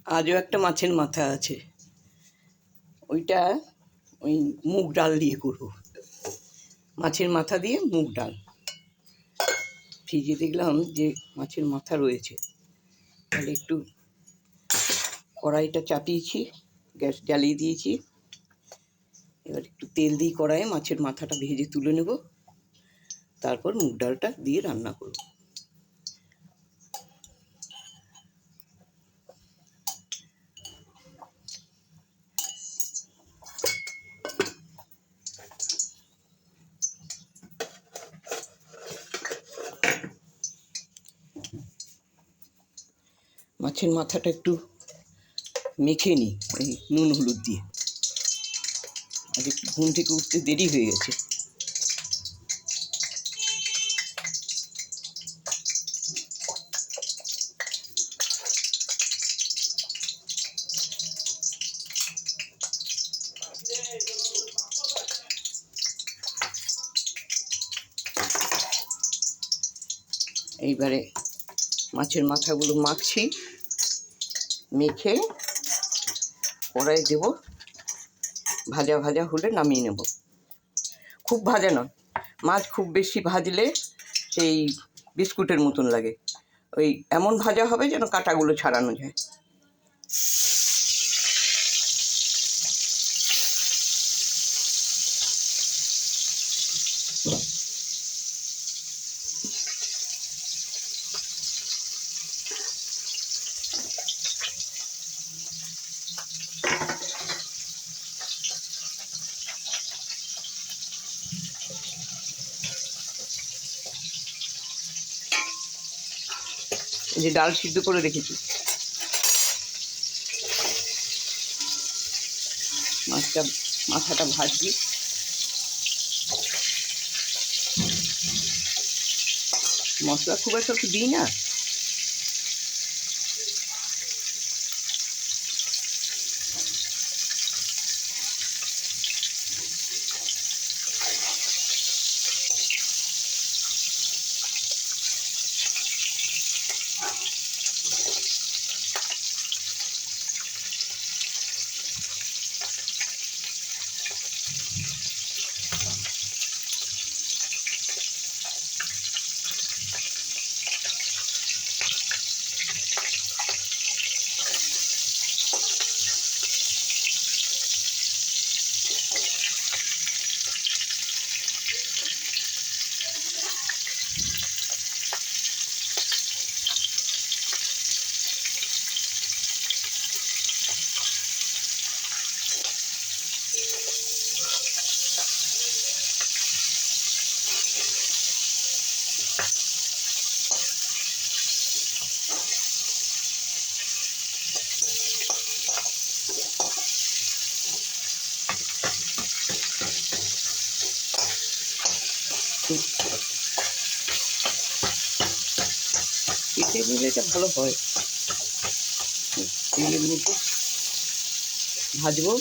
আজও একটা মাছের মাথা আছে, ওইটা ওই মুগ ডাল দিয়ে করব। মাছের মাথা দিয়ে মুগ ডাল ভিজিয়ে দেখলাম যে মাছের মাথা রয়েছে, তাহলে একটু কড়াইটা চাপিয়েছি, গ্যাস জ্বালিয়ে দিয়েছি। এবার একটু তেল দিয়ে কড়াইয়ে মাছের মাথাটা ভেজে তুলে নেব, তারপর মুগ ডালটা দিয়ে রান্না করব। মাছের মাথাটা একটু মেখে নিই এই নুন হলুদ দিয়ে, আর একটু ঘুম থেকে উঠতে দেরি হয়ে গেছে। এইবারে মাছের মাথাগুলো মাখছি, মেখে কড়াই দেব, ভাজা ভাজা হলে নামিয়ে নেব। খুব ভাজা নয়, মাছ খুব বেশি ভাজলে সেই বিস্কুটের মতন লাগে, ওই এমন ভাজা হবে যেন কাঁটাগুলো ছাড়ানো যায়। এই যে ডাল সিদ্ধ করে রেখেছি, মাথাটা ভাজছি। মশলা খুব একটা তো দিই না, পিঠে দিলে এটা ভালো হয়। তেলের মধ্যে ভাজবো,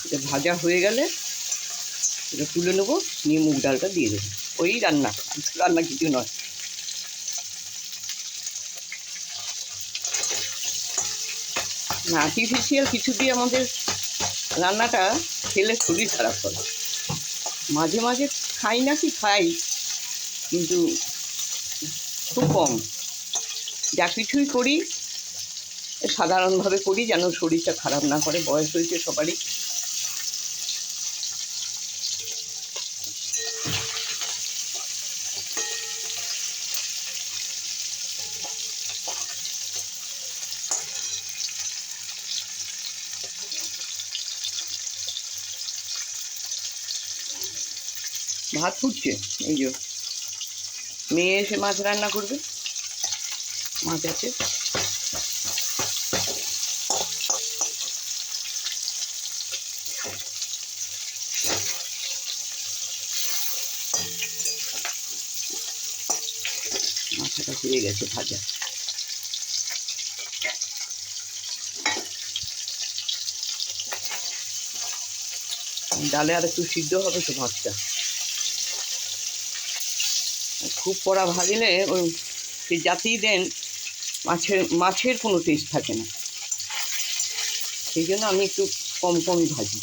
এটা ভাজা হয়ে গেলে এটা তুলে নেবো, নিয়ে মুগ ডালটা দিয়ে দেবো। ওই রান্না, রান্না কিছু নয়। না, আর্টিফিশিয়াল কিছু দিয়ে আমাদের রান্নাটা খেলে শরীর খারাপ করে। মাঝে মাঝে খাই না কি খাই, কিন্তু খুব কম। যা কিছুই করি সাধারণভাবে করি, যেন শরীরটা খারাপ না করে। বয়স হয়েছে সবারই। ভাত ফুটছে, এই যে মেয়ে এসে মাছ রান্না করবে, মাছ আছে। মাথাটা হয়ে গেছে ভাজা। ডালে আর একটু সিদ্ধ হবে তো মাছটা। খুব কড়া ভাজলে ওই সেই জাতেই দেন মাছের কোনো টেস্ট থাকে না, সেই জন্য আমি একটু কম কমই ভাজি।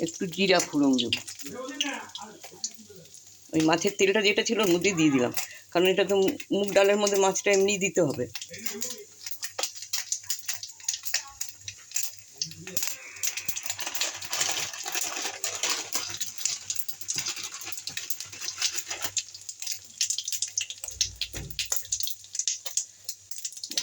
একটু জিরা ফোড়ন দেবো, ওই মাছের তেলটা যেটা ছিল ওর মধ্যেই দিয়ে দিলাম, কারণ এটা তো মুগ ডালের মধ্যে মাছটা এমনি দিতে হবে।